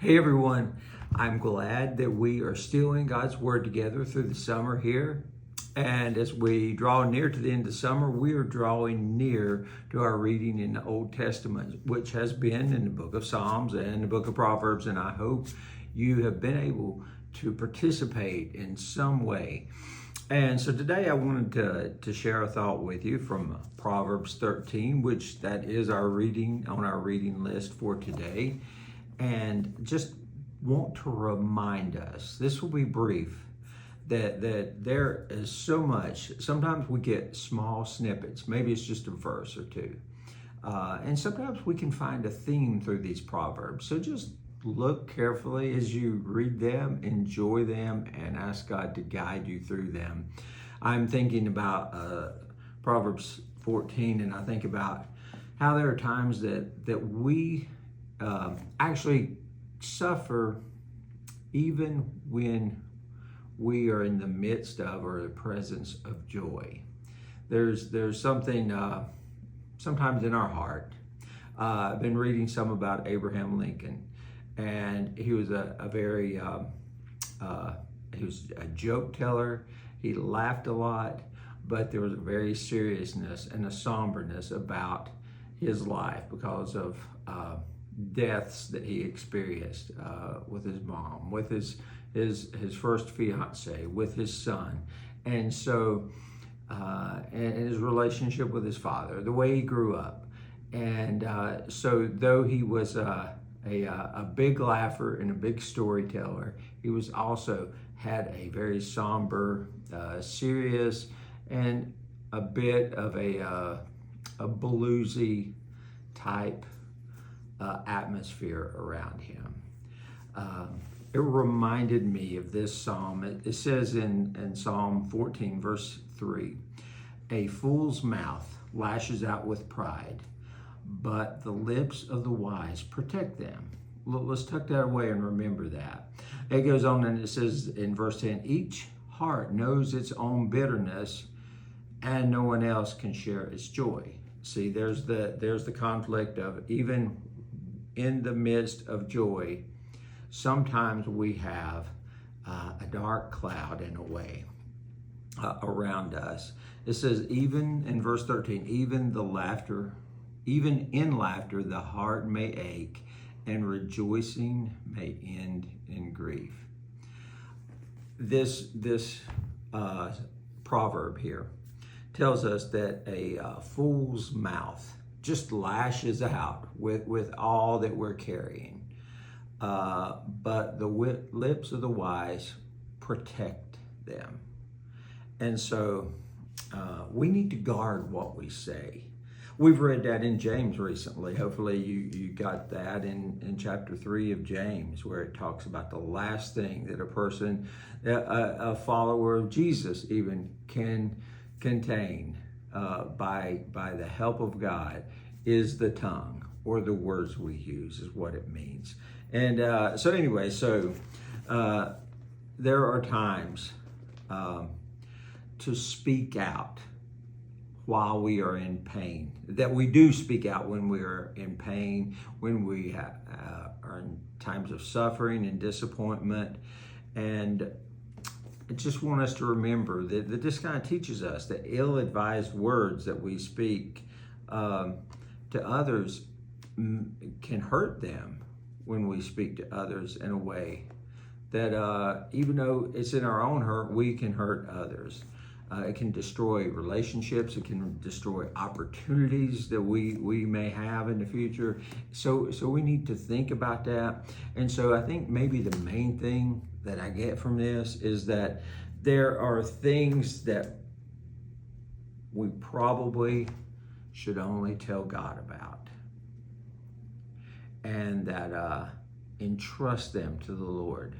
Hey everyone, I'm glad that we are still in God's Word together through the summer here. And as we draw near to the end of summer, we are drawing near to our reading in the Old Testament, which has been in the book of Psalms and the book of Proverbs. And I hope you have been able to participate in some way. And so today I wanted to share a thought with you from Proverbs 13, which that is our reading on our reading list for today. And just want to remind us, this will be brief, that there is so much. Sometimes we get small snippets, maybe it's just a verse or two. And sometimes we can find a theme through these Proverbs. So just look carefully as you read them, enjoy them, and ask God to guide you through them. I'm thinking about Proverbs 14, and I think about how there are times that we actually suffer even when we are in the midst of or the presence of joy. There's something sometimes in our heart. I've been reading some about Abraham Lincoln, and he was he was a joke teller. He laughed a lot, but there was a very seriousness and a somberness about his life because of deaths that he experienced with his mom, with his first fiance, with his son, and so and his relationship with his father, the way he grew up, and so though he was a big laugher and a big storyteller, he was also had a very somber, serious, and a bit of a bluesy type atmosphere around him. It reminded me of this psalm. It says in Psalm 14, verse 3, "A fool's mouth lashes out with pride, but the lips of the wise protect them." Let's tuck that away and remember that. It goes on and it says in verse 10, "Each heart knows its own bitterness, and no one else can share its joy." See, there's the conflict of even in the midst of joy, sometimes we have a dark cloud in a way around us. It says, even in verse 13, even in laughter, the heart may ache, and rejoicing may end in grief. This proverb here tells us that a fool's mouth just lashes out with all that we're carrying. But the lips of the wise protect them. And so we need to guard what we say. We've read that in James recently. Hopefully you got that in chapter 3 of James, where it talks about the last thing that a person, a follower of Jesus even, can contain by the help of God is the tongue, or the words we use is what it means. And so there are times to speak out while we are in pain, that we do speak out when we are in pain, when we are in times of suffering and disappointment. And I just want us to remember that this kind of teaches us that ill-advised words that we speak to others can hurt them when we speak to others in a way that even though it's in our own hurt, we can hurt others. It can destroy relationships. It can destroy opportunities that we may have in the future. So we need to think about that. And so I think maybe the main thing that I get from this is that there are things that we probably should only tell God about, and that entrust them to the Lord.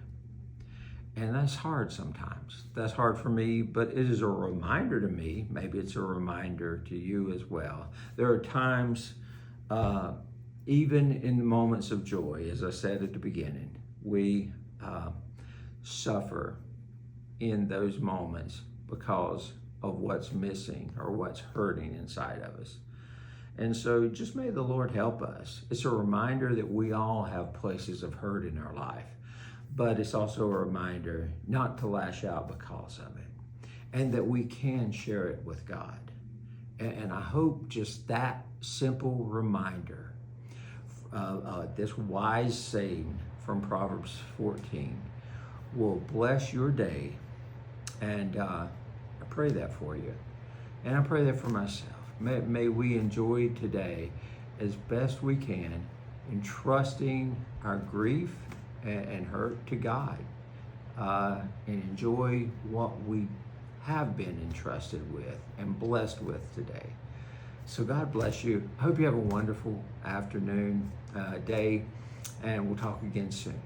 And that's hard sometimes. That's hard for me, but it is a reminder to me. Maybe it's a reminder to you as well. There are times, even in the moments of joy, as I said at the beginning, we suffer in those moments because of what's missing or what's hurting inside of us. And so just may the Lord help us. It's a reminder that we all have places of hurt in our life, but it's also a reminder not to lash out because of it, and that we can share it with God. And I hope just that simple reminder, this wise saying from Proverbs 14, will bless your day. And I pray that for you. And I pray that for myself. May we enjoy today as best we can in trusting our grief and hurt to God, and enjoy what we have been entrusted with and blessed with today. So God bless you. I hope you have a wonderful afternoon, day, and we'll talk again soon.